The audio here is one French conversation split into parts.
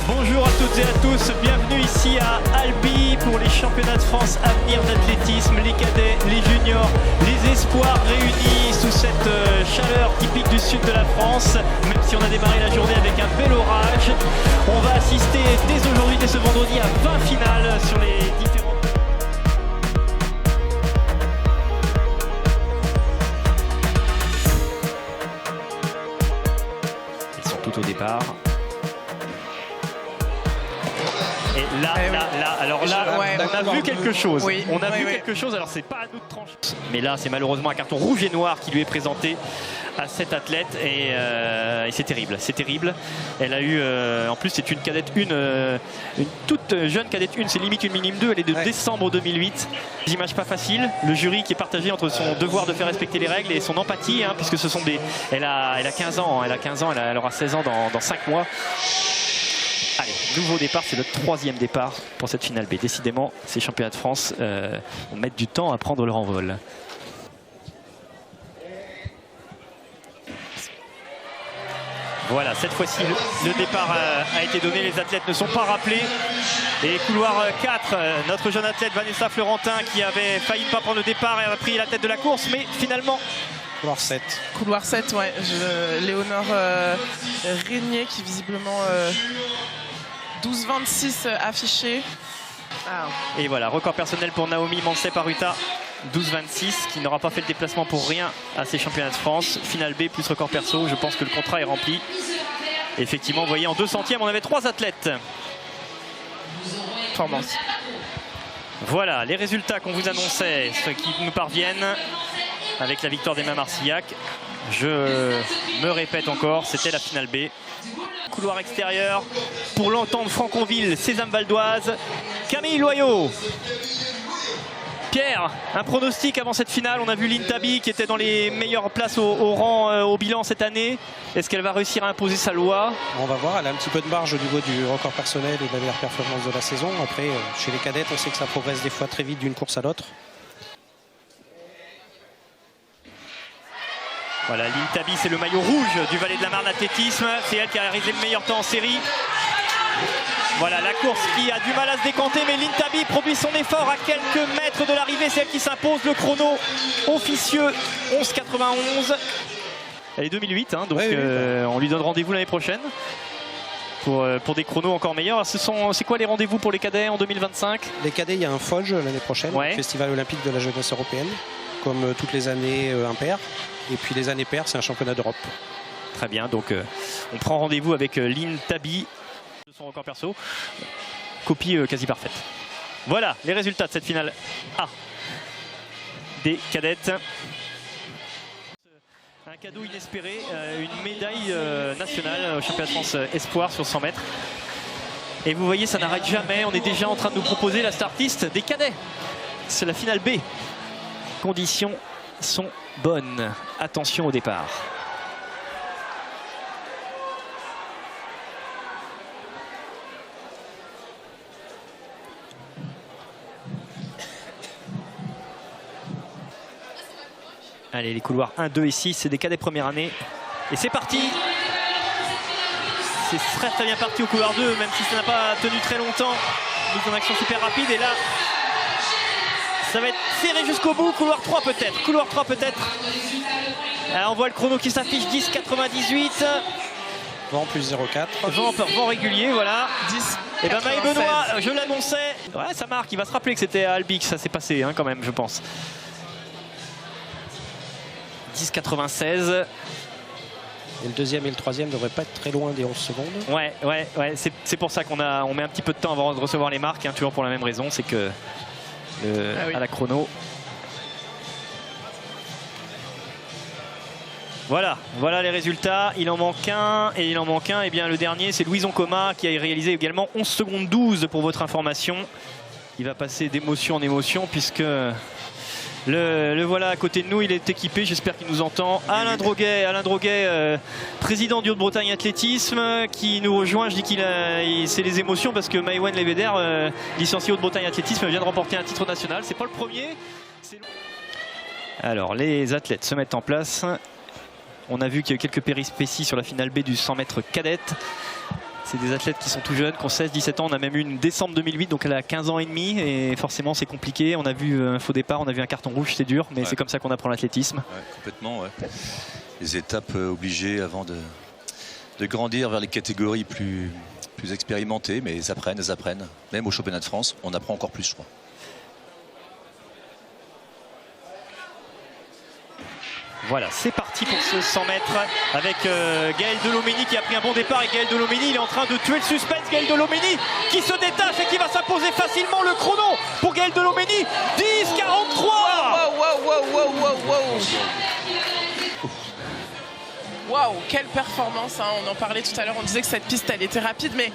Bonjour à toutes et à tous, bienvenue ici à Albi pour les championnats de France Avenir d'athlétisme, les cadets, les juniors, les espoirs réunis sous cette chaleur typique du sud de la France. Même si on a démarré la journée avec un bel orage, on va assister dès aujourd'hui, dès ce vendredi, à 20 finales sur les différents... Ils sont tout au départ. Et là, alors là, on a vu quelque chose. Oui, on a vu quelque chose, alors c'est pas à nous de trancher. Mais là, c'est malheureusement un carton rouge et noir qui lui est présenté à cette athlète. Et c'est terrible, c'est terrible. Elle a eu, en plus c'est une cadette 1, une toute jeune cadette 1, c'est limite une minime 2, elle est de décembre 2008. Des images pas faciles, le jury qui est partagé entre son devoir de faire respecter les règles et son empathie, hein, puisque ce sont des... Elle a 15 ans, elle aura 16 ans dans 5 mois. Allez, nouveau départ, c'est le 3e départ pour cette finale B. Décidément, ces championnats de France vont mettre du temps à prendre leur envol. Voilà, cette fois-ci, le départ a été donné. Les athlètes ne sont pas rappelés. Et couloir 4, notre jeune athlète Vanessa Florentin qui avait failli ne pas prendre le départ et a pris la tête de la course, mais finalement... Couloir 7. Couloir 7, ouais. Léonore Régnier qui visiblement 12,26 affiché. Ah. Et voilà, record personnel pour Naomi Mansé-Paruta, 12,26, qui n'aura pas fait le déplacement pour rien à ces championnats de France. Finale B plus record perso, je pense que le contrat est rempli. Effectivement, vous voyez, en 200e, on avait 3 athlètes. Performance. Voilà, les résultats qu'on vous annonçait, ceux qui nous parviennent. Avec la victoire d'Emma Marcillac, je me répète encore, c'était la finale B. Couloir extérieur pour l'entente Franconville, Sésame Valdoise, Camille Loyau. Pierre, un pronostic avant cette finale. On a vu Lynn Tabi qui était dans les meilleures places au rang, au bilan cette année. Est-ce qu'elle va réussir à imposer sa loi? On va voir, elle a un petit peu de marge au niveau du record personnel et de la meilleure performance de la saison. Après, chez les cadettes, on sait que ça progresse des fois très vite d'une course à l'autre. Voilà, Lynn Tabi, c'est le maillot rouge du Valais de la Marne athlétisme. C'est elle qui a réalisé le meilleur temps en série. Voilà, la course qui a du mal à se décanter, mais Lynn Tabi produit son effort à quelques mètres de l'arrivée. C'est elle qui s'impose. Le chrono officieux, 11,91. Elle est 2008, hein, donc on lui donne rendez-vous l'année prochaine pour des chronos encore meilleurs. C'est quoi les rendez-vous pour les cadets en 2025? Les cadets, il y a un FOJ l'année prochaine, Festival olympique de la jeunesse européenne, comme toutes les années impaires. Et puis les années paires, c'est un championnat d'Europe. Très bien, donc on prend rendez-vous avec Lynn Tabi de son record perso. Copie quasi parfaite. Voilà les résultats de cette finale A des cadettes. Un cadeau inespéré, une médaille nationale au championnat de France Espoir sur 100 mètres. Et vous voyez, ça n'arrête jamais. On est déjà en train de nous proposer la startlist des cadets. C'est la finale B. Conditions sont bonnes. Attention au départ. Allez, les couloirs 1, 2 et 6, c'est des cadets première année. Et c'est parti. C'est très bien parti au couloir 2, même si ça n'a pas tenu très longtemps. Mise en action super rapide. Et là, ça va être serré jusqu'au bout. Couloir 3 peut-être. Couloir 3 peut-être. Alors on voit le chrono qui s'affiche, 10,98. Vent plus 0,4. Vent régulier, voilà. 10. Et ben Maë Benoît, je l'annonçais. Ouais, ça marque. Il va se rappeler que c'était à Albi que ça s'est passé, hein, quand même, je pense. 10,96. Et le deuxième et le troisième ne devraient pas être très loin des 11 secondes. Ouais. C'est pour ça qu'on met un petit peu de temps avant de recevoir les marques, hein, toujours pour la même raison, c'est que à la chrono. Voilà les résultats. Il en manque un et il en manque un. Et bien le dernier, c'est Louison Coma qui a réalisé également 11 secondes 12 pour votre information. Il va passer d'émotion en émotion puisque le voilà à côté de nous. Il est équipé, j'espère qu'il nous entend. Alain Droguet, président du Haute-Bretagne Athlétisme, qui nous rejoint. Je dis c'est les émotions parce que Maëwen Lebeder, licencié Haute-Bretagne Athlétisme, vient de remporter un titre national. C'est pas le premier. Alors les athlètes se mettent en place. On a vu qu'il y a eu quelques périspéties sur la finale B du 100 mètres cadette. C'est des athlètes qui sont tout jeunes, qui ont 16-17 ans. On a même eu une décembre 2008, donc elle a 15 ans et demi. Et forcément, c'est compliqué. On a vu un faux départ, on a vu un carton rouge, c'est dur. Mais c'est comme ça qu'on apprend l'athlétisme. Complètement, ouais. Les étapes obligées avant de grandir vers les catégories plus expérimentées. Mais elles apprennent. Même au championnat de France, on apprend encore plus, je crois. Voilà, c'est parti pour ce 100 mètres avec Gaël Delhomény qui a pris un bon départ. Et Gaël Delhomény, il est en train de tuer le suspense. Gaël Delhomény qui se détache et qui va s'imposer facilement. Le chrono pour Gaël Delhomény, 10,43. Waouh, quelle performance, hein. On en parlait tout à l'heure, on disait que cette piste elle était rapide, mais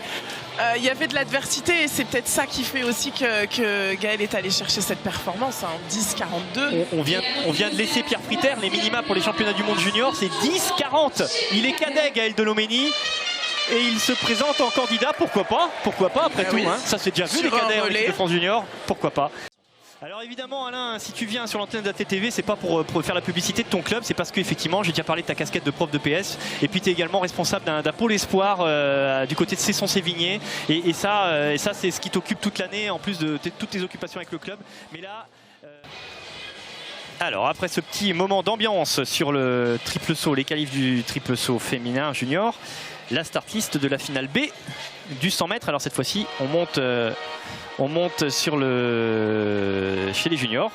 il y avait de l'adversité et c'est peut-être ça qui fait aussi que Gaël est allé chercher cette performance, hein. 10,42. On vient de laisser Pierre Friter, les minima pour les championnats du monde junior, c'est 10,40. Il est cadet, Gaël Delhomény. Et il se présente en candidat, pourquoi pas après tout, hein. Ça c'est déjà vu les cadets en équipe de France junior, pourquoi pas. Alors évidemment Alain, si tu viens sur l'antenne d'ATTV, c'est pas pour faire la publicité de ton club, c'est parce qu'effectivement j'ai déjà parlé de ta casquette de prof de PS et puis tu es également responsable d'un pôle espoir du côté de Cesson-Sévigné et ça c'est ce qui t'occupe toute l'année en plus de toutes tes occupations avec le club. Mais là, alors après ce petit moment d'ambiance sur le triple saut, les qualifs du triple saut féminin junior, la start list de la finale B du 100 mètres. Alors cette fois-ci on monte chez les juniors.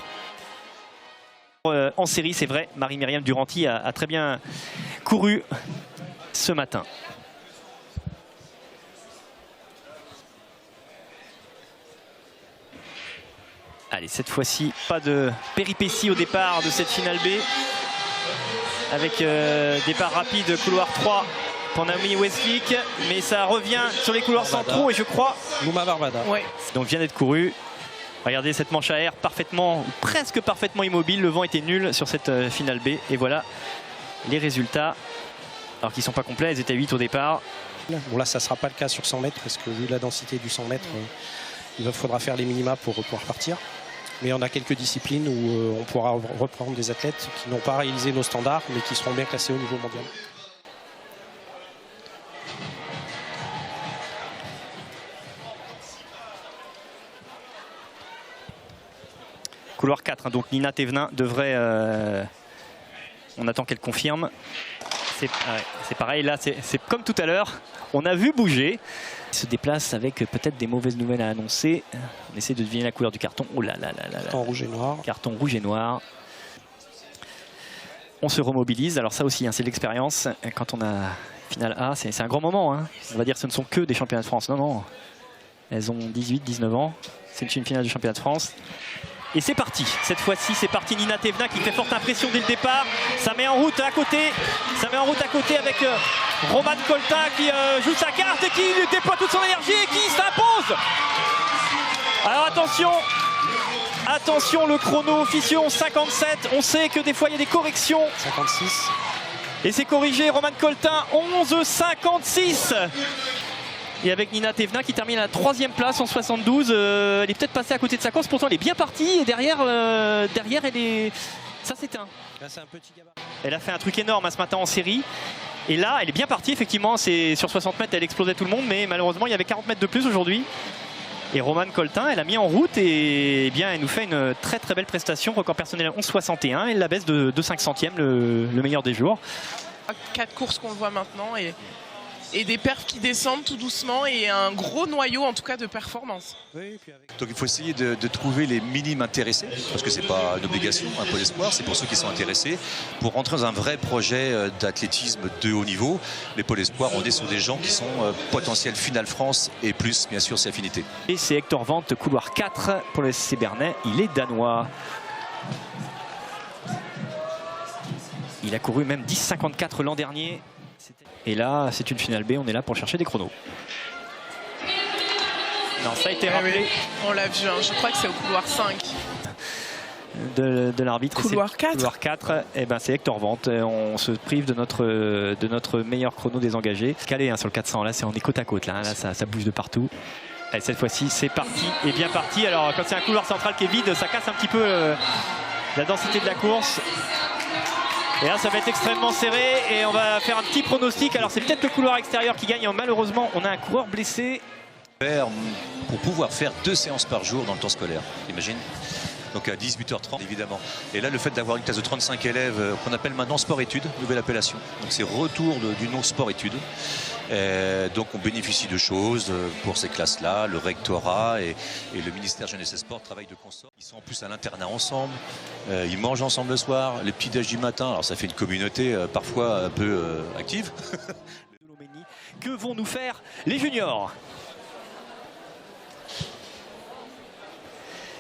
En série, c'est vrai, Marie-Myriam Duranty a très bien couru ce matin. Allez, cette fois-ci, pas de péripéties au départ de cette finale B. Avec départ rapide, couloir 3. Pour Naomi Westlick, mais ça revient sur les couloirs centraux et je crois Louma Barbada. Ouais. Donc vient d'être couru. Regardez cette manche à air parfaitement, presque parfaitement immobile. Le vent était nul sur cette finale B et voilà les résultats. Alors qu'ils ne sont pas complets, ils étaient 8 au départ. Bon là ça ne sera pas le cas sur 100 mètres parce que vu la densité du 100 mètres, il faudra faire les minima pour pouvoir partir. Mais on a quelques disciplines où on pourra reprendre des athlètes qui n'ont pas réalisé nos standards mais qui seront bien classés au niveau mondial. Couloir 4, hein, donc Nina Thévenin devrait... on attend qu'elle confirme. C'est pareil, là c'est comme tout à l'heure. On a vu bouger. Il se déplace avec peut-être des mauvaises nouvelles à annoncer. On essaie de deviner la couleur du carton. Oh là là là là. Carton rouge et noir. Carton rouge et noir. On se remobilise. Alors ça aussi, hein, c'est l'expérience. Quand on a finale A, c'est un grand moment. Hein. On va dire que ce ne sont que des championnats de France. Non, non. Elles ont 18, 19 ans. C'est une finale du championnat de France. Et c'est parti, cette fois-ci c'est parti. Nina Thévenin qui fait forte impression dès le départ. Ça met en route à côté, avec Romane Coltin qui joue sa carte et qui déploie toute son énergie et qui s'impose. Alors attention, le chrono officieux 11,57. On sait que des fois il y a des corrections. 56. Et c'est corrigé, Romane Coltin 11,56. Et avec Nina Thévenin qui termine à la 3e place en 72. Elle est peut-être passée à côté de sa course, pourtant elle est bien partie. Et derrière elle est... Ça s'éteint. Elle a fait un truc énorme ce matin en série. Et là, elle est bien partie, effectivement. Sur 60 mètres, elle explosait tout le monde. Mais malheureusement, il y avait 40 mètres de plus aujourd'hui. Et Romane Coltin, elle a mis en route. Et bien, elle nous fait une très très belle prestation. Record personnel 11,61. Elle la baisse de 5 centièmes, le meilleur des jours. 4 courses qu'on voit maintenant. Et des perfs qui descendent tout doucement et un gros noyau en tout cas de performance. Donc il faut essayer de trouver les minimes intéressés, parce que c'est pas une obligation, un pôle espoir, c'est pour ceux qui sont intéressés, pour rentrer dans un vrai projet d'athlétisme de haut niveau. Les pôles espoirs, on est sur des gens qui sont potentiels finale France et plus bien sûr ses affinités. Et c'est Hector Vente, couloir 4 pour le SC Bernay, il est danois. Il a couru même 10,54 l'an dernier. Et là, c'est une finale B, on est là pour chercher des chronos. Non, ça a été rappelé. On l'a vu, hein. Je crois que c'est au couloir 5. De l'arbitre. Couloir 4. Couloir 4, et ben c'est Hector Vente. On se prive de notre meilleur chrono des engagés. Calé hein, sur le 400, là on est côte à côte, là ça bouge de partout. Et cette fois-ci, c'est parti, et bien parti. Alors quand c'est un couloir central qui est vide, ça casse un petit peu la densité de la course. Et là, ça va être extrêmement serré et on va faire un petit pronostic. Alors, c'est peut-être le couloir extérieur qui gagne. Malheureusement, on a un coureur blessé. Pour pouvoir faire 2 séances par jour dans le temps scolaire, imagine. Donc à 18h30 évidemment. Et là le fait d'avoir une classe de 35 élèves qu'on appelle maintenant sport-études, nouvelle appellation. Donc c'est retour du nom sport-études. Donc on bénéficie de choses pour ces classes-là. Le rectorat et le ministère Jeunesse et Sport travaillent de consort. Ils sont en plus à l'internat ensemble. Ils mangent ensemble le soir. Les petits déj du matin. Alors ça fait une communauté parfois un peu active. Que vont nous faire les juniors ?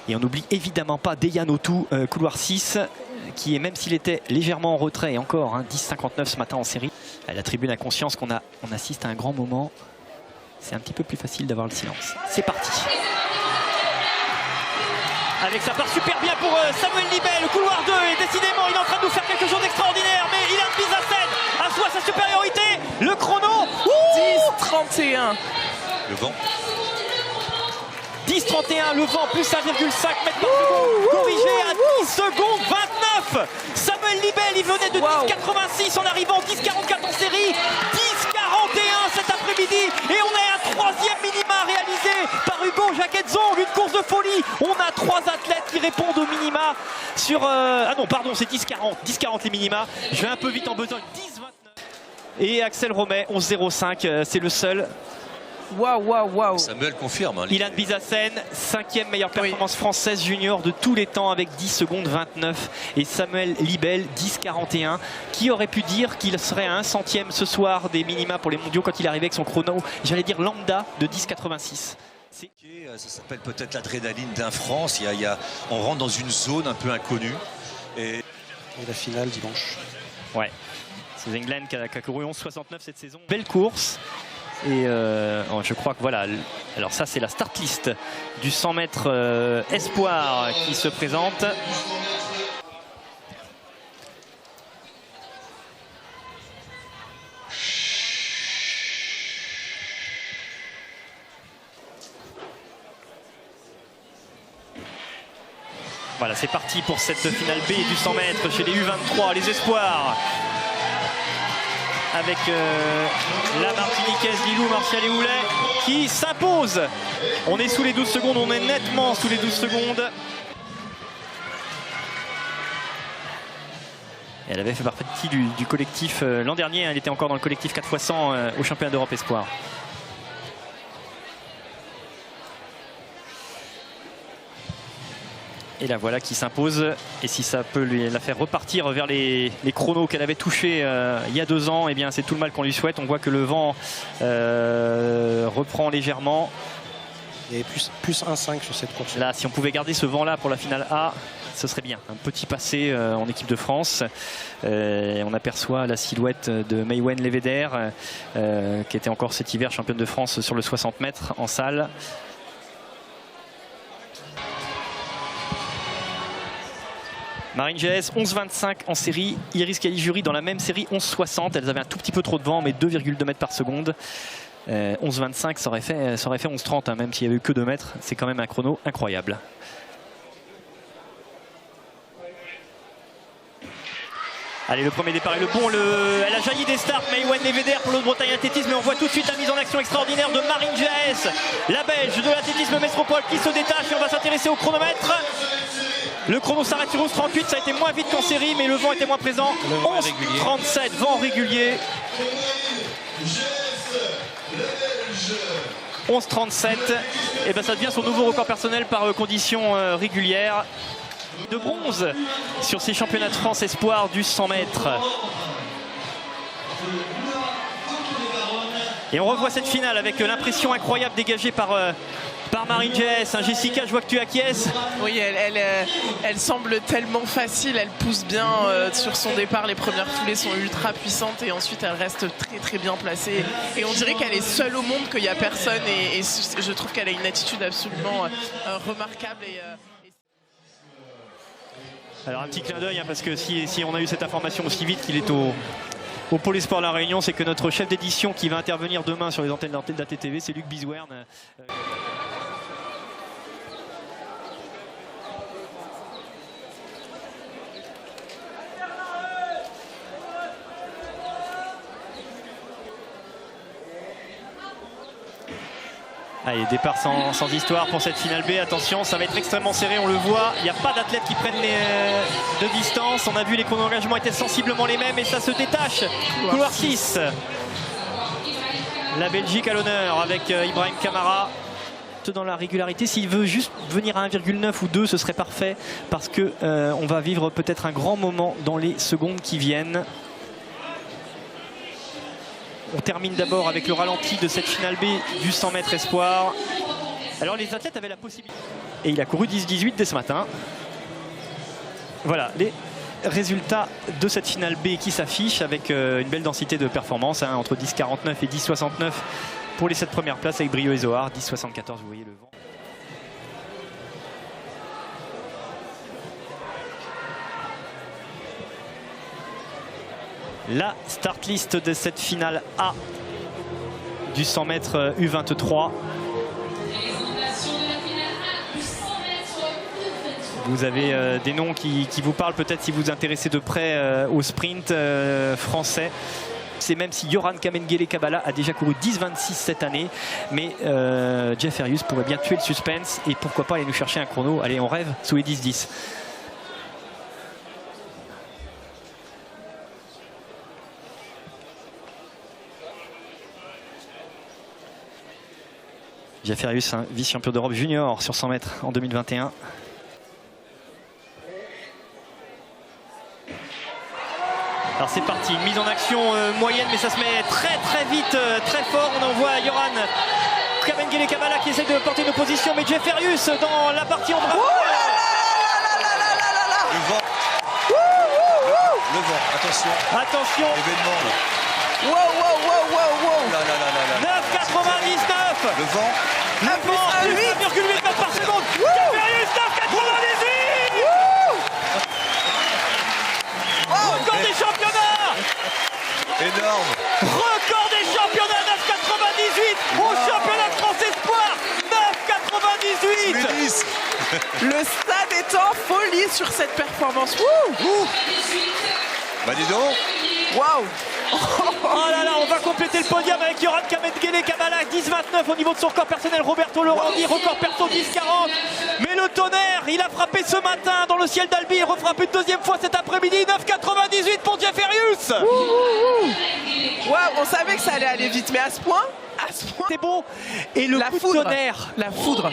Et on n'oublie évidemment pas Dejan Otu, couloir 6, qui est, même s'il était légèrement en retrait, et encore 10,59 ce matin en série. La tribune a conscience qu'on assiste à un grand moment. C'est un petit peu plus facile d'avoir le silence. C'est parti. Avec ça part super bien pour Samuel Libel, le couloir 2, et décidément il est en train de nous faire quelque chose d'extraordinaire, mais il a une Bizassen assoit sa supériorité. Le chrono 10,31. Le vent. 10,31, le vent, plus 1,5 mètres par seconde, corrigé à 10 secondes 29. Samuel Libel, il venait de 10,86 en arrivant 10,44 en série, 10,41 cet après-midi, et on a un 3e minima réalisé par Hugo Jacquet-Zong, une course de folie. On a 3 athlètes qui répondent au minima sur... Ah non, pardon, c'est 10,40 les minima. Je vais un peu vite en besogne, 10,29. Et Axel Romet, 11,05, c'est le seul. Waouh. Samuel confirme. Ilan Bizassen, 5e meilleure performance française junior de tous les temps avec 10 secondes 29. Et Samuel Libel, 10,41. Qui aurait pu dire qu'il serait à 1/100e ce soir des minima pour les mondiaux quand il arrivait avec son chrono, j'allais dire lambda, de 10,86. Ça s'appelle peut-être l'adrénaline d'un France. On rentre dans une zone un peu inconnue. Et la finale dimanche. Ouais, c'est Zenglen qui a couru 11,69 cette saison. Belle course. Et je crois que voilà, alors ça c'est la start list du 100 mètres espoir qui se présente. Voilà, c'est parti pour cette finale B du 100 mètres chez les U23, les espoirs. Avec la Martiniquaise Lilou Martial-Houlet qui s'impose. On est sous les 12 secondes, on est nettement sous les 12 secondes. Et elle avait fait partie du collectif l'an dernier, elle était encore dans le collectif 4x100 au championnat d'Europe Espoir. Et la voilà qui s'impose, et si ça peut la faire repartir vers les chronos qu'elle avait touchés il y a 2 ans, et bien c'est tout le mal qu'on lui souhaite. On voit que le vent reprend légèrement. Il y avait plus 1,5 sur cette course. Là, si on pouvait garder ce vent là pour la finale A, ce serait bien. Un petit passé en équipe de France. On aperçoit la silhouette de Maïwenn Lévéder, qui était encore cet hiver championne de France sur le 60 mètres en salle. Marine Jaez, 11,25 en série. Iris Caligiuri dans la même série, 11,60. Elles avaient un tout petit peu trop de vent, mais 2,2 mètres par seconde. 11,25, ça aurait fait 11,30, même s'il n'y avait eu que 2 mètres. C'est quand même un chrono incroyable. Allez, le premier départ est le bon. Elle a jailli des starts, Maïwenn Lévéder pour le Bretagne Athlétisme. Mais on voit tout de suite la mise en action extraordinaire de Marine Jaez, la Belge de l'athlétisme métropole, qui se détache. Et on va s'intéresser au chronomètre. Le chrono s'arrête sur 11,38, ça a été moins vite qu'en série, mais le vent était moins présent. 11,37, vent régulier. 11,37, et ben ça devient son nouveau record personnel par conditions régulières. De bronze sur ces championnats de France espoir du 100 mètres. Et on revoit cette finale avec l'impression incroyable dégagée par Marine Jaez. Jessica, je vois que tu acquiesces. Oui, elle semble tellement facile, elle pousse bien sur son départ. Les premières foulées sont ultra puissantes et ensuite elle reste très très bien placée. Et on dirait qu'elle est seule au monde, qu'il n'y a personne. Et je trouve qu'elle a une attitude absolument remarquable. Alors un petit clin d'œil, parce que si on a eu cette information aussi vite qu'il est au Pôle Espoir de La Réunion, c'est que notre chef d'édition qui va intervenir demain sur les antennes d'ATTV, c'est Luc Biswern. Allez, départ sans histoire pour cette finale B. Attention, ça va être extrêmement serré, on le voit. Il n'y a pas d'athlètes qui prennent de distance. On a vu les chronos d'engagement étaient sensiblement les mêmes et ça se détache. Couloir 6. La Belgique à l'honneur avec Ibrahim Kamara. Dans la régularité, s'il veut juste venir à 1,9 ou 2, ce serait parfait parce que on va vivre peut-être un grand moment dans les secondes qui viennent. On termine d'abord avec le ralenti de cette finale B du 100 mètres espoir. Alors les athlètes avaient la possibilité. Et il a couru 10-18 dès ce matin. Voilà les résultats de cette finale B qui s'affichent avec une belle densité de performance, hein, entre 10-49 et 10-69 pour les 7 premières places avec Brio et Zohar. 10-74, vous voyez le vent. La start list de cette finale A du 100 mètres U23. Vous avez des noms qui vous parlent peut-être si vous vous intéressez de près au sprint français. C'est même si Yoran Kamengele Kabala a déjà couru 10-26 cette année. Mais Jeff Arius pourrait bien tuer le suspense et pourquoi pas aller nous chercher un chrono. Allez, on rêve sous les 10-10. Jeff Arius, hein, vice-champion d'Europe junior sur 100 mètres en 2021. Alors c'est parti, une mise en action moyenne, mais ça se met très vite, très fort. On en voit Yoran Kamengele Kabala qui essaie de porter une opposition, mais Jeff Arius dans la partie ombre. Le vent. Le vent, attention. Attention. Événement là. Wow. 9,99. Le vent. Le vent, 8,8 mètres par seconde. Jeff Arius, 9,98. Record des championnats. Énorme. Record des championnats, 9,98 au championnat de France Espoir. 9,98. Le stade est en folie sur cette performance. Bah dis donc. Waouh. Oh là là, on va compléter le podium avec Yoran Kamengele Kabala, 10,29 au niveau de son record personnel. Roberto Laurenti, record perso 10,40. Mais le tonnerre, il a frappé ce matin dans le ciel d'Albi. Il refrappe une deuxième fois cet après-midi. 9,98 pour Jeff Arius. Waouh, on savait que ça allait aller vite, mais à ce point c'est beau. Et le coup de tonnerre. La foudre.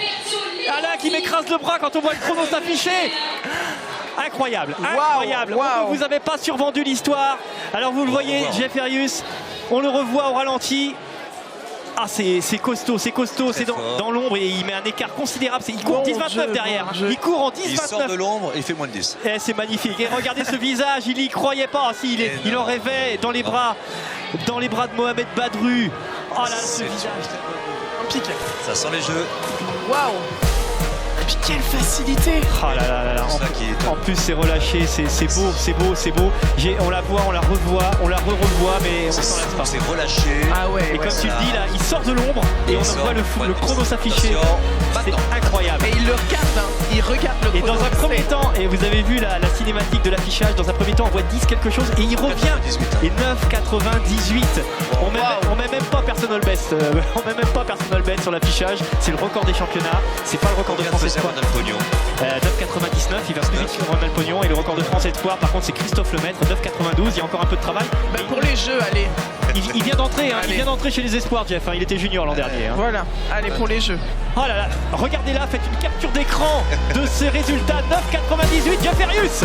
Alain qui m'écrase le bras quand on voit le chrono s'afficher. Incroyable, incroyable. Wow. Vous n'avez pas survendu l'histoire. Alors vous le voyez, Jeff Arius, on le revoit au ralenti. Ah, c'est costaud, c'est dans l'ombre et il met un écart considérable. Il court 10,29 derrière. Il court en 10,29. Il sort de l'ombre et il fait moins de 10. C'est magnifique. Et regardez ce visage, il y croyait pas. Il en rêvait dans les bras de Mohamed Badru. Oh là, ce visage. Ça sent les jeux. Waouh. Et puis quelle facilité. Oh là là. En plus c'est relâché, c'est beau. On la voit, on la revoit, mais on s'en lasse pas. C'est relâché. Ah ouais. Et comme tu le dis là, il sort de l'ombre et on voit le chrono s'afficher. C'est incroyable. Et il le regarde, hein. Il regarde le chrono. Et dans un premier temps, et vous avez vu la cinématique de l'affichage, dans un premier temps on voit 10 quelque chose et il revient. Et 9,98. On met même pas personal best. On met même pas personal best sur l'affichage. C'est le record des championnats. C'est pas le record de France Espoir. 9,99. Il va plus vite sur Ronald Pognon. Et le record de France Espoir, par contre, c'est Christophe Lemaître. 9,92. Il y a encore un peu de travail. Pour les jeux, allez. Il vient d'entrer. Il vient d'entrer chez les Espoirs, Jeff. Il était junior l'an dernier. Voilà. Allez, pour les jeux. Oh là là. Regardez là. Faites une capture d'écran de ces résultats. 9,98. Jeff Arius.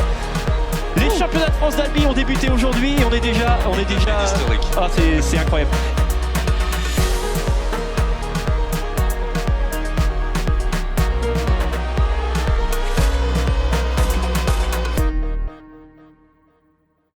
Les championnats de France d'Albi ont débuté aujourd'hui. On est déjà historique. Ah, c'est incroyable.